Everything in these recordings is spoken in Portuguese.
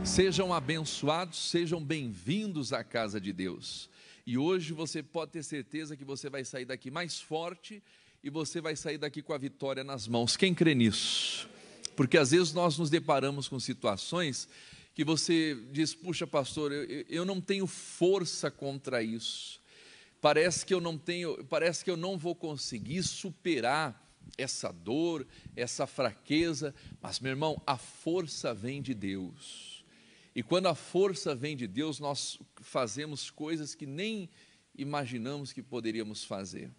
Sejam abençoados, sejam bem-vindos à casa de Deus. E hoje você pode ter certeza que você vai sair daqui mais forte e você vai sair daqui com a vitória nas mãos. Quem crê nisso? Porque às vezes nós nos deparamos com situações que você diz: puxa, pastor, eu não tenho força contra isso. Parece que eu não vou conseguir superar essa dor, essa fraqueza. Mas, meu irmão, a força vem de Deus. E quando a força vem de Deus, nós fazemos coisas que nem imaginamos que poderíamos fazer.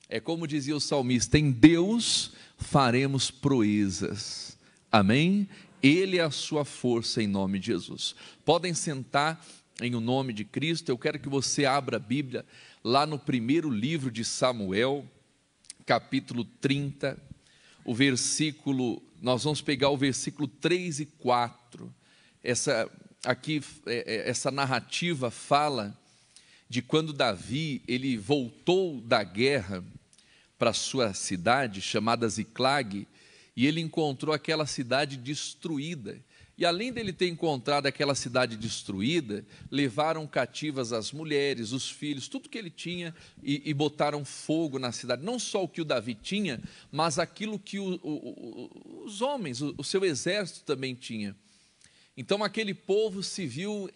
É como dizia o salmista: em Deus faremos proezas. Amém? Ele é a sua força, em nome de Jesus. Podem sentar em o nome de Cristo. Eu quero que você abra a Bíblia lá no primeiro livro de Samuel, capítulo 30, nós vamos pegar o versículo 3 e 4. Essa narrativa fala de quando Davi, ele voltou da guerra para sua cidade, chamada Ziclag, e ele encontrou aquela cidade destruída. E além dele ter encontrado aquela cidade destruída, levaram cativas as mulheres, os filhos, tudo que ele tinha, e botaram fogo na cidade. Não só o que o Davi tinha, mas aquilo que os homens, o seu exército também tinha. Então aquele povo se viu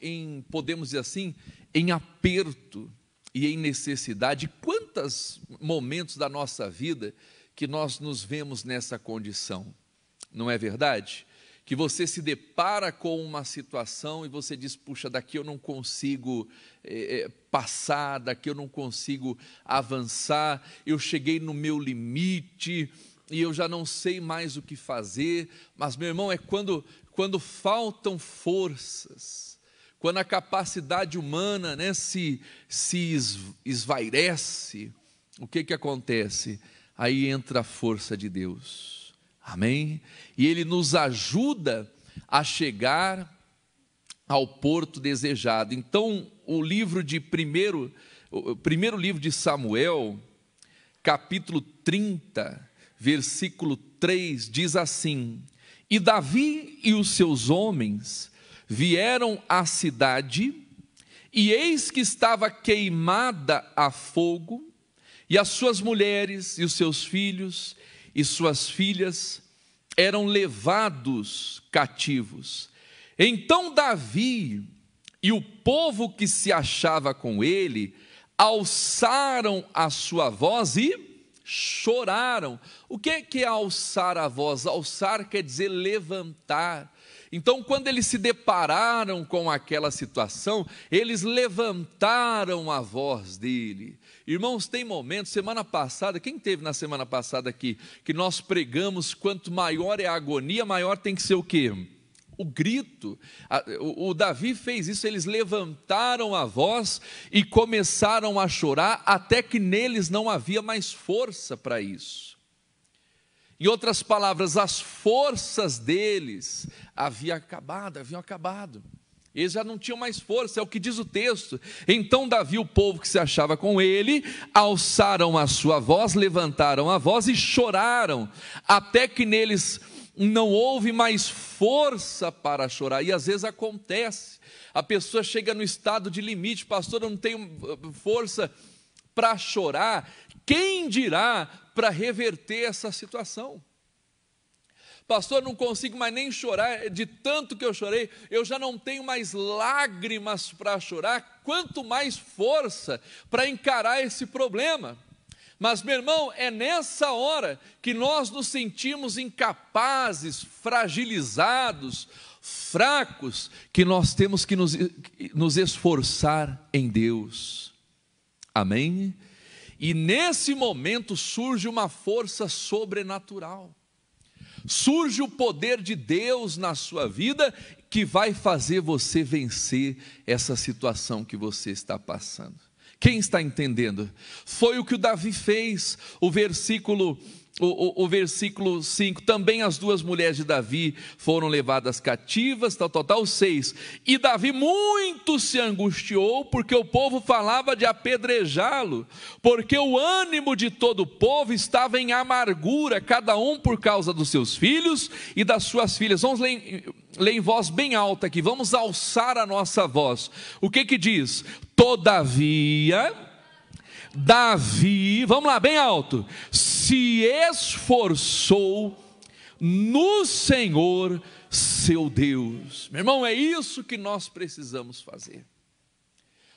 podemos dizer assim, em aperto e em necessidade. Quantos momentos da nossa vida que nós nos vemos nessa condição, não é verdade? Que você se depara com uma situação e você diz: puxa, daqui eu não consigo passar, daqui eu não consigo avançar, eu cheguei no meu limite e eu já não sei mais o que fazer. Mas, meu irmão, é quando faltam forças, quando a capacidade humana, se esvairece, o que acontece? Aí entra a força de Deus, amém? E Ele nos ajuda a chegar ao porto desejado. Então, o primeiro livro de Samuel, capítulo 30, versículo 3, diz assim: e Davi e os seus homens vieram à cidade, e eis que estava queimada a fogo, e as suas mulheres, e os seus filhos, e suas filhas eram levados cativos. Então Davi e o povo que se achava com ele alçaram a sua voz e choraram. O que é alçar a voz? Alçar quer dizer levantar. Então, quando eles se depararam com aquela situação, eles levantaram a voz dele. Irmãos, tem momentos, semana passada, quem teve na semana passada aqui, que nós pregamos: quanto maior é a agonia, maior tem que ser o quê? O grito. O Davi fez isso, eles levantaram a voz e começaram a chorar, até que neles não havia mais força para isso. Em outras palavras, as forças deles haviam acabado. Eles já não tinham mais força, é o que diz o texto. Então Davi e o povo que se achava com ele alçaram a sua voz, levantaram a voz e choraram, até que neles não houve mais força para chorar. E às vezes acontece, a pessoa chega no estado de limite: pastor, eu não tenho força para chorar, quem dirá para reverter essa situação? Pastor, não consigo mais nem chorar, de tanto que eu chorei, eu já não tenho mais lágrimas para chorar, quanto mais força para encarar esse problema. Mas, meu irmão, é nessa hora que nós nos sentimos incapazes, fragilizados, fracos, que nós temos que nos esforçar em Deus. Amém? E nesse momento surge uma força sobrenatural. Surge o poder de Deus na sua vida, que vai fazer você vencer essa situação que você está passando. Quem está entendendo? Foi o que o Davi fez. O versículo o versículo 5, também as duas mulheres de Davi foram levadas cativas, tal. 6, e Davi muito se angustiou, porque o povo falava de apedrejá-lo, porque o ânimo de todo o povo estava em amargura, cada um por causa dos seus filhos e das suas filhas. Vamos ler em voz bem alta aqui, vamos alçar a nossa voz. O que diz? Todavia, Davi, vamos lá, bem alto, se esforçou no Senhor seu Deus. Meu irmão, é isso que nós precisamos fazer,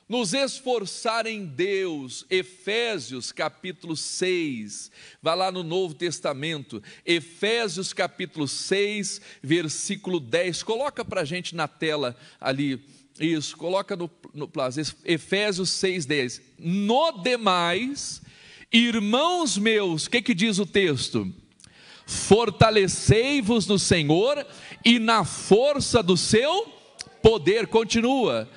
nos esforçar em Deus. Efésios capítulo 6, vai lá no Novo Testamento, Efésios capítulo 6, versículo 10, coloca para a gente na tela ali, isso, coloca no plazo, Efésios 6:10. No demais, irmãos meus, o que diz o texto? Fortalecei-vos no Senhor e na força do seu poder. Continua,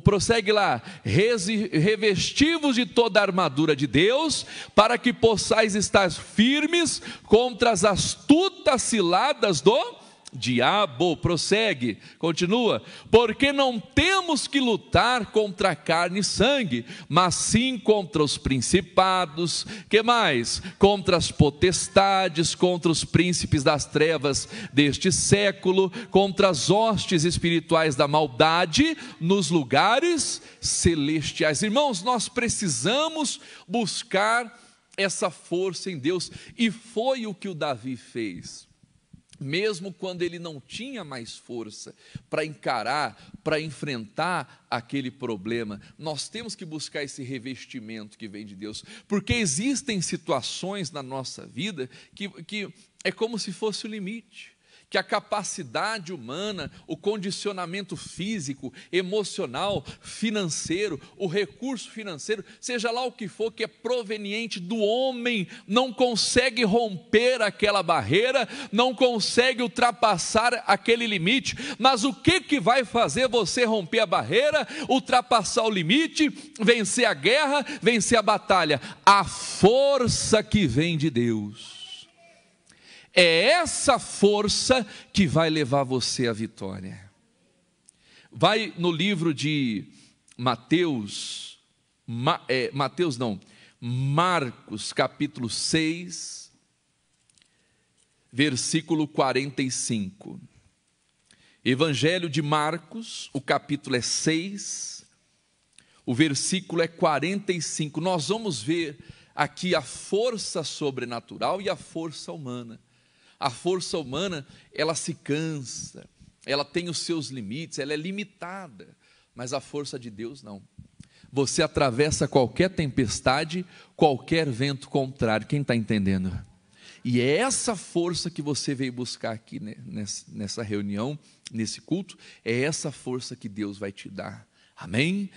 prossegue lá, revesti-vos de toda a armadura de Deus, para que possais estar firmes contra as astutas ciladas do diabo. Prossegue, continua, porque não temos que lutar contra carne e sangue, mas sim contra os principados, que mais? Contra as potestades, contra os príncipes das trevas deste século, contra as hostes espirituais da maldade nos lugares celestiais. Irmãos, nós precisamos buscar essa força em Deus, e foi o que o Davi fez. Mesmo quando ele não tinha mais força para encarar, para enfrentar aquele problema, nós temos que buscar esse revestimento que vem de Deus, porque existem situações na nossa vida que é como se fosse o limite, que a capacidade humana, o condicionamento físico, emocional, financeiro, o recurso financeiro, seja lá o que for que é proveniente do homem, não consegue romper aquela barreira, não consegue ultrapassar aquele limite. Mas o que vai fazer você romper a barreira, ultrapassar o limite, vencer a guerra, vencer a batalha? A força que vem de Deus. É essa força que vai levar você à vitória. Vai no livro de Marcos capítulo 6, versículo 45. Evangelho de Marcos, o capítulo é 6, o versículo é 45. Nós vamos ver aqui a força sobrenatural e a força humana. A força humana, ela se cansa, ela tem os seus limites, ela é limitada, mas a força de Deus não. Você atravessa qualquer tempestade, qualquer vento contrário. Quem está entendendo? E é essa força que você veio buscar aqui, né, nessa reunião, nesse culto, é essa força que Deus vai te dar. Amém?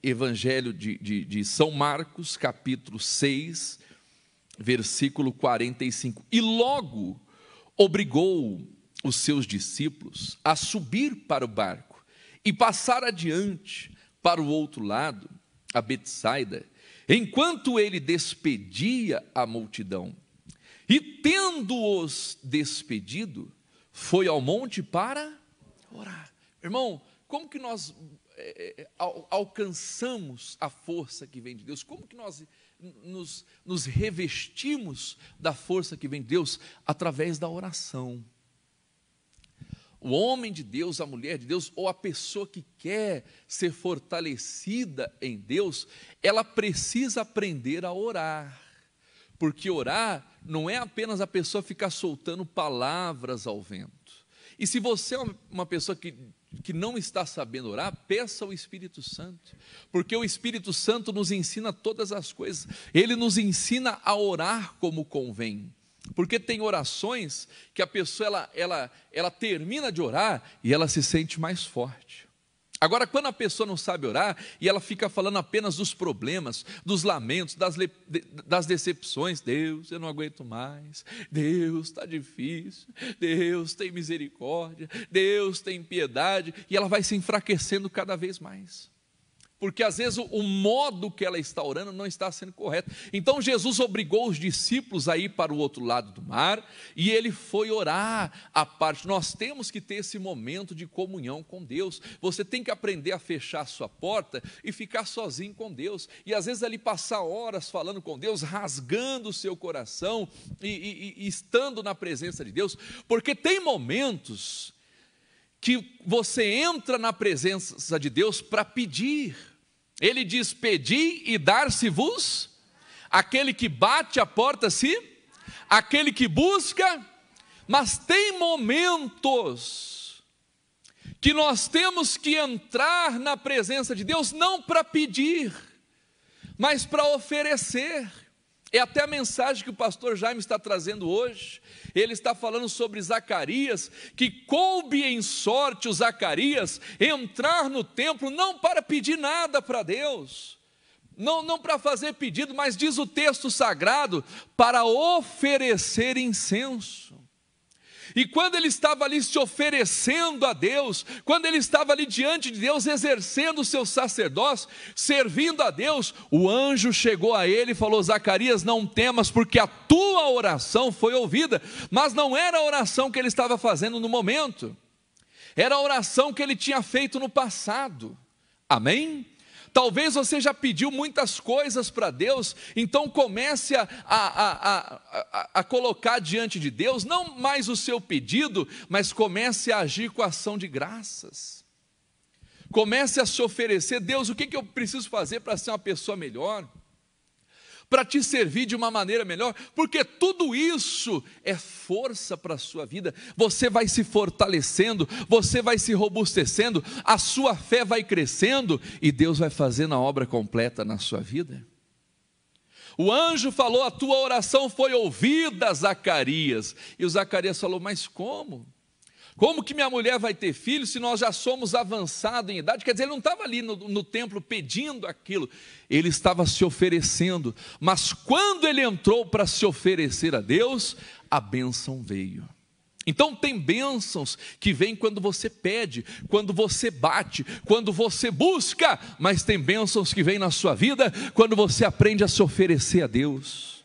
Evangelho de São Marcos, capítulo 6, versículo 45. E logo obrigou os seus discípulos a subir para o barco e passar adiante para o outro lado, a Betsaida, enquanto ele despedia a multidão. E tendo-os despedido, foi ao monte para orar. Irmão, como que nós alcançamos a força que vem de Deus? Como que nós nos revestimos da força que vem de Deus? Através da oração. O homem de Deus, a mulher de Deus, ou a pessoa que quer ser fortalecida em Deus, ela precisa aprender a orar, porque orar não é apenas a pessoa ficar soltando palavras ao vento. E se você é uma pessoa que não está sabendo orar, peça ao Espírito Santo, porque o Espírito Santo nos ensina todas as coisas. Ele nos ensina a orar como convém, porque tem orações que a pessoa ela termina de orar e ela se sente mais forte. Agora, quando a pessoa não sabe orar e ela fica falando apenas dos problemas, dos lamentos, das decepções, Deus, eu não aguento mais, Deus, está difícil, Deus, tem misericórdia, Deus, tem piedade, e ela vai se enfraquecendo cada vez mais. porque às vezes o modo que ela está orando não está sendo correto. Então Jesus obrigou os discípulos a ir para o outro lado do mar, e ele foi orar à parte. Nós temos que ter esse momento de comunhão com Deus. Você tem que aprender a fechar a sua porta e ficar sozinho com Deus, e às vezes ali passar horas falando com Deus, rasgando o seu coração e estando na presença de Deus, porque tem momentos que você entra na presença de Deus para pedir. Ele diz: pedi e dar-se-vos, aquele que bate a porta aquele que busca. Mas tem momentos que nós temos que entrar na presença de Deus, não para pedir, mas para oferecer. É até a mensagem que o pastor Jaime está trazendo hoje. Ele está falando sobre Zacarias, que coube em sorte o Zacarias entrar no templo, não para pedir nada para Deus, não para fazer pedido, mas diz o texto sagrado, para oferecer incenso. E quando ele estava ali se oferecendo a Deus, quando ele estava ali diante de Deus, exercendo o seu sacerdócio, servindo a Deus, o anjo chegou a ele e falou: Zacarias, não temas, porque a tua oração foi ouvida. Mas não era a oração que ele estava fazendo no momento, era a oração que ele tinha feito no passado. Amém? Talvez você já pediu muitas coisas para Deus, então comece a colocar diante de Deus, não mais o seu pedido, mas comece a agir com a ação de graças. Comece a se oferecer: Deus, o que eu preciso fazer para ser uma pessoa melhor? Para te servir de uma maneira melhor, porque tudo isso é força para a sua vida. Você vai se fortalecendo, você vai se robustecendo, a sua fé vai crescendo, e Deus vai fazendo a obra completa na sua vida. O anjo falou: a tua oração foi ouvida, Zacarias. E o Zacarias falou: mas como? Como que minha mulher vai ter filho se nós já somos avançados em idade? Quer dizer, ele não estava ali no templo pedindo aquilo, ele estava se oferecendo. Mas quando ele entrou para se oferecer a Deus, a bênção veio. Então tem bênçãos que vêm quando você pede, quando você bate, quando você busca, mas tem bênçãos que vêm na sua vida quando você aprende a se oferecer a Deus.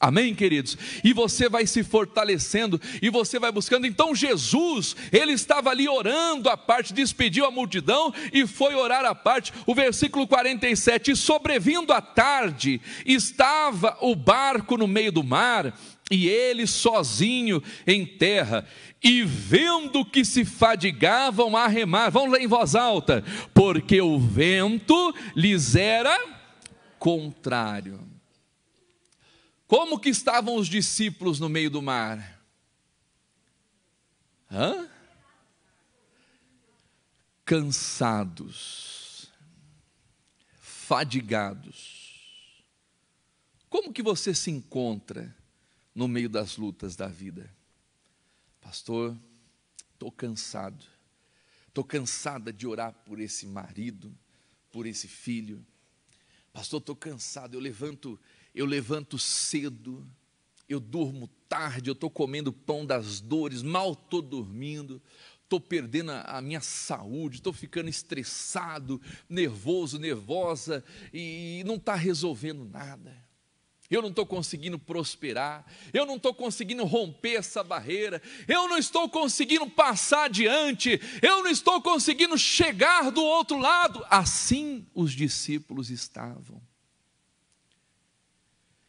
Amém, queridos? E você vai se fortalecendo, e você vai buscando. Então Jesus, ele estava ali orando à parte, despediu a multidão e foi orar à parte. O versículo 47, e sobrevindo a tarde, estava o barco no meio do mar, e ele sozinho em terra, e vendo que se fadigavam a remar, vamos ler em voz alta, porque o vento lhes era contrário. Como que estavam os discípulos no meio do mar? Cansados, fadigados. Como que você se encontra no meio das lutas da vida? Pastor, estou cansado. Estou cansada de orar por esse marido, por esse filho. Pastor, estou cansado, eu levanto cedo, eu durmo tarde, eu estou comendo pão das dores, mal estou dormindo, estou perdendo a minha saúde, estou ficando estressado, nervoso, nervosa, e não está resolvendo nada. Eu não estou conseguindo prosperar, eu não estou conseguindo romper essa barreira, eu não estou conseguindo passar adiante, eu não estou conseguindo chegar do outro lado. Assim os discípulos estavam.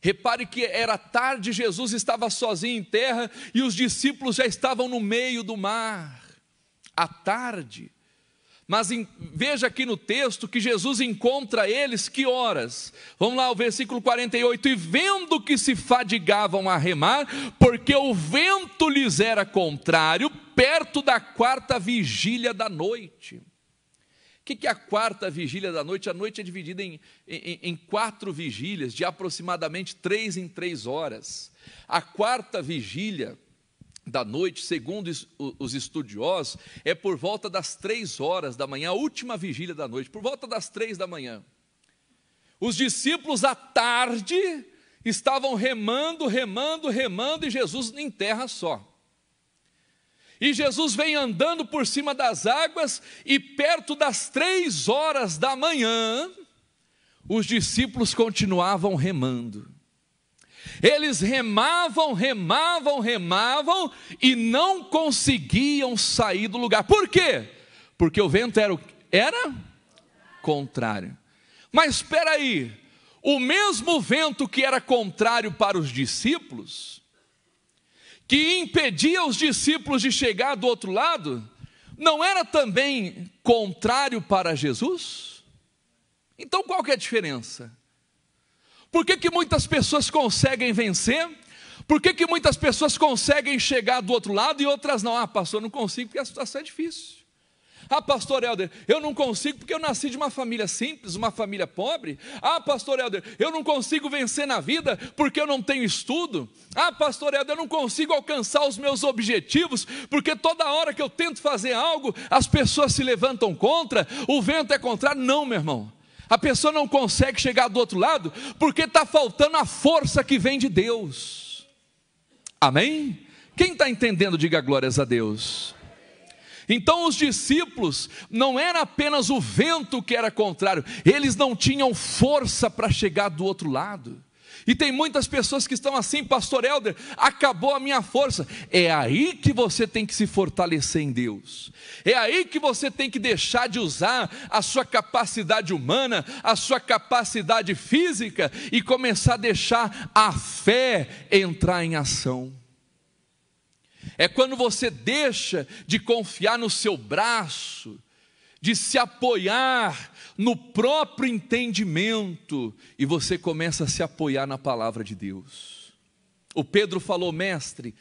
Repare que era tarde, Jesus estava sozinho em terra e os discípulos já estavam no meio do mar, à tarde. Mas veja aqui no texto que Jesus encontra eles que horas? Vamos lá, o versículo 48, e vendo que se fadigavam a remar, porque o vento lhes era contrário, perto da quarta vigília da noite. O que é a quarta vigília da noite? A noite é dividida em 4 vigílias, de aproximadamente 3 em 3 horas. A quarta vigília da noite, segundo os estudiosos, é por volta das 3 horas da manhã, a última vigília da noite, por volta das 3 da manhã. Os discípulos à tarde estavam remando, e Jesus em terra só. E Jesus vem andando por cima das águas, e perto das 3 horas da manhã, os discípulos continuavam remando. Eles remavam, e não conseguiam sair do lugar. Por quê? Porque o vento era contrário. Mas espera aí, o mesmo vento que era contrário para os discípulos, que impedia os discípulos de chegar do outro lado, não era também contrário para Jesus? Então qual que é a diferença? Por que muitas pessoas conseguem vencer? Por que muitas pessoas conseguem chegar do outro lado e outras não? Ah, pastor, não consigo porque a situação é difícil. Ah, pastor Helder, eu não consigo porque eu nasci de uma família simples, uma família pobre. Ah, pastor Helder, eu não consigo vencer na vida porque eu não tenho estudo. Ah, pastor Helder, eu não consigo alcançar os meus objetivos porque toda hora que eu tento fazer algo, as pessoas se levantam contra, o vento é contrário. Não, meu irmão. A pessoa não consegue chegar do outro lado porque está faltando a força que vem de Deus. Amém? Quem está entendendo, diga glórias a Deus. Então os discípulos, não era apenas o vento que era contrário, eles não tinham força para chegar do outro lado. E tem muitas pessoas que estão assim: pastor Helder, acabou a minha força. É aí que você tem que se fortalecer em Deus. É aí que você tem que deixar de usar a sua capacidade humana, a sua capacidade física, e começar a deixar a fé entrar em ação. É quando você deixa de confiar no seu braço, de se apoiar no próprio entendimento, e você começa a se apoiar na palavra de Deus. O Pedro falou: mestre,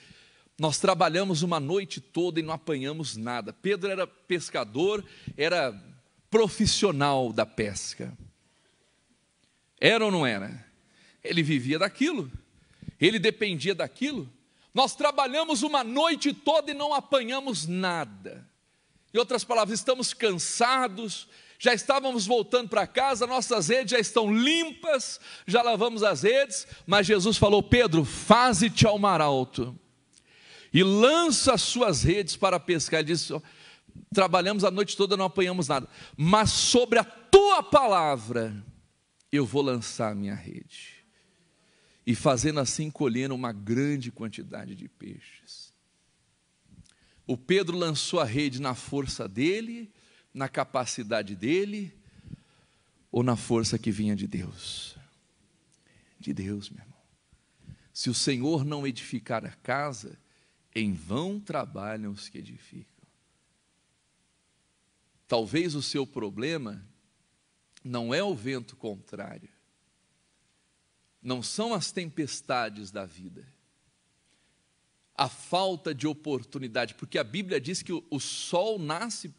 nós trabalhamos uma noite toda e não apanhamos nada. Pedro era pescador, era profissional da pesca. Era ou não era? Ele vivia daquilo, ele dependia daquilo. Nós trabalhamos uma noite toda e não apanhamos nada. Em outras palavras, estamos cansados, já estávamos voltando para casa, nossas redes já estão limpas, já lavamos as redes, mas Jesus falou: Pedro, faze-te ao mar alto e lança as suas redes para pescar. Ele disse: trabalhamos a noite toda, não apanhamos nada, mas sobre a tua palavra eu vou lançar a minha rede. E fazendo assim, colhendo uma grande quantidade de peixes. O Pedro lançou a rede na força dele, na capacidade dele, ou na força que vinha de Deus? De Deus, meu irmão. Se o Senhor não edificar a casa, em vão trabalham os que edificam. Talvez o seu problema não é o vento contrário, não são as tempestades da vida, a falta de oportunidade, porque a Bíblia diz que o sol nasce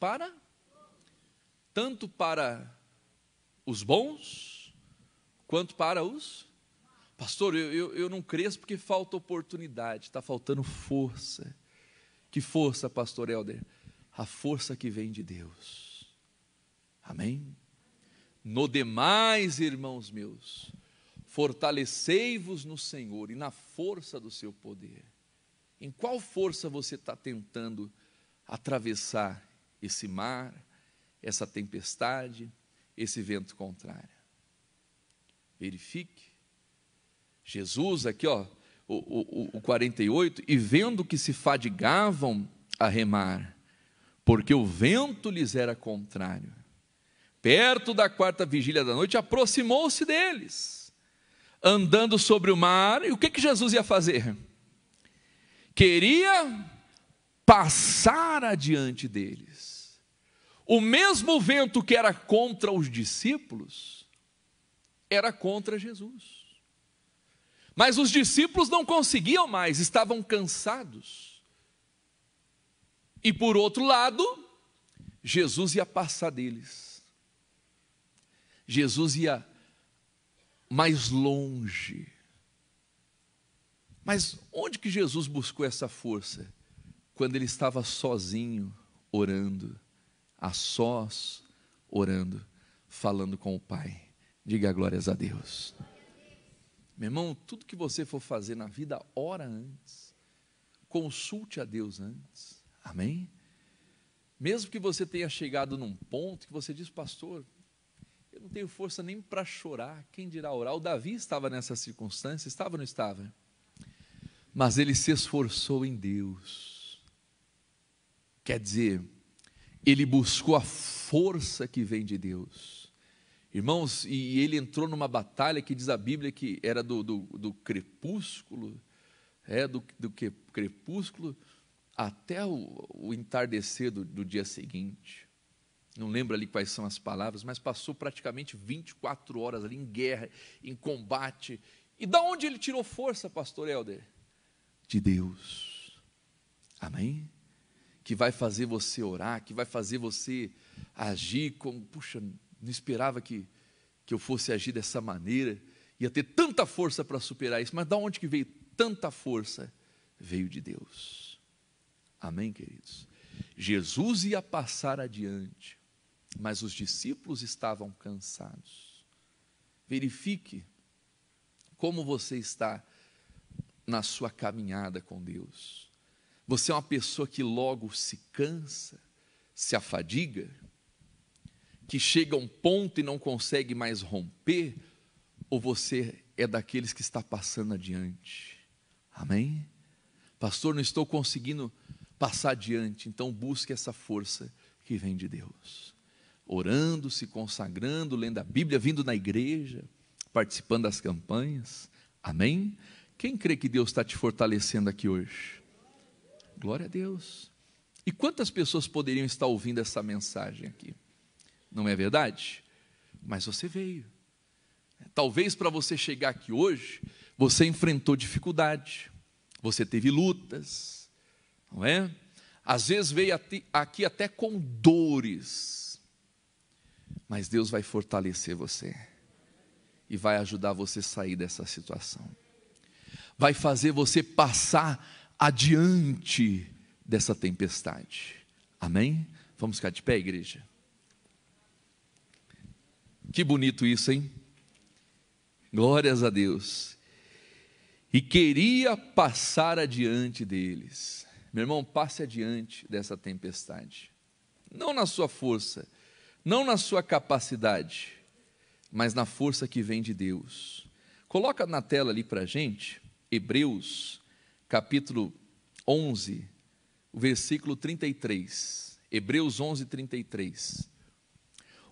tanto para os bons, quanto para os... Pastor, eu não cresço porque falta oportunidade, está faltando força. Que força, pastor Helder? A força que vem de Deus. Amém? No demais, irmãos meus, fortalecei-vos no Senhor e na força do seu poder. Em qual força você está tentando atravessar esse mar, essa tempestade, esse vento contrário? Verifique. Jesus aqui, o 48, e vendo que se fadigavam a remar, porque o vento lhes era contrário, perto da 4ª vigília da noite, aproximou-se deles, andando sobre o mar. E o que Jesus ia fazer? Queria passar adiante deles. O mesmo vento que era contra os discípulos, era contra Jesus. Mas os discípulos não conseguiam mais, estavam cansados. E por outro lado, Jesus ia passar deles. Jesus ia mais longe. Mas onde que Jesus buscou essa força? Quando ele estava sozinho, orando, a sós, orando, falando com o Pai. Diga glórias a Deus. Meu irmão, tudo que você for fazer na vida, ora antes. Consulte a Deus antes. Amém? Mesmo que você tenha chegado num ponto que você diz, pastor, eu não tenho força nem para chorar, quem dirá orar? O Davi estava nessa circunstância, estava ou não estava? Mas ele se esforçou em Deus. Quer dizer, ele buscou a força que vem de Deus. Irmãos, e ele entrou numa batalha que diz a Bíblia que era do crepúsculo, do crepúsculo até o entardecer do dia seguinte. Não lembro ali quais são as palavras, mas passou praticamente 24 horas ali em guerra, em combate. E da onde ele tirou força, pastor Helder? De Deus. Amém? Que vai fazer você orar, que vai fazer você agir como, puxa, não esperava que eu fosse agir dessa maneira, ia ter tanta força para superar isso, mas da onde que veio tanta força? Veio de Deus. Amém, queridos? Jesus ia passar adiante, mas os discípulos estavam cansados. Verifique como você está na sua caminhada com Deus. Você é uma pessoa que logo se cansa, se afadiga, que chega a um ponto e não consegue mais romper, ou você é daqueles que está passando adiante? Amém? Pastor, não estou conseguindo passar adiante, então busque essa força que vem de Deus. Orando, se consagrando, lendo a Bíblia, vindo na igreja, participando das campanhas. Amém? Quem crê que Deus está te fortalecendo aqui hoje? Glória a Deus. E quantas pessoas poderiam estar ouvindo essa mensagem aqui? Não é verdade? Mas você veio. Talvez para você chegar aqui hoje, você enfrentou dificuldade, você teve lutas, não é? Às vezes veio aqui até com dores, mas Deus vai fortalecer você e vai ajudar você a sair dessa situação. Vai fazer você passar adiante dessa tempestade. Amém? Vamos ficar de pé, igreja? Que bonito isso, hein? Glórias a Deus. E queria passar adiante deles. Meu irmão, passe adiante dessa tempestade. Não na sua força, não na sua capacidade, mas na força que vem de Deus. Coloca na tela ali para a gente, Hebreus, capítulo 11, o versículo 33. Hebreus 11, 33.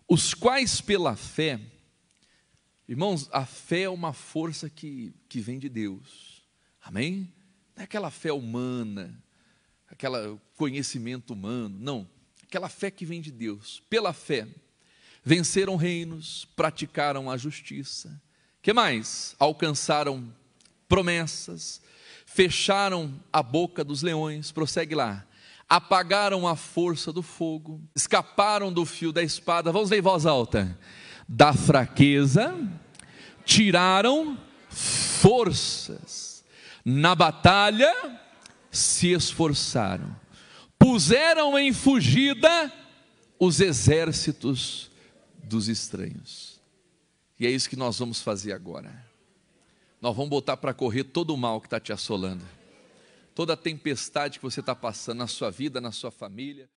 Os quais pela fé, irmãos, a fé é uma força que vem de Deus. Amém? Não é aquela fé humana, aquele conhecimento humano, não. Aquela fé que vem de Deus. Pela fé, venceram reinos, praticaram a justiça. Que mais? Alcançaram promessas, fecharam a boca dos leões, prossegue lá. Apagaram a força do fogo, escaparam do fio da espada. Vamos ler em voz alta. Da fraqueza, tiraram forças. Na batalha, se esforçaram. Puseram em fugida os exércitos dos estranhos. E é isso que nós vamos fazer agora. Nós vamos botar para correr todo o mal que está te assolando. Toda a tempestade que você está passando na sua vida, na sua família.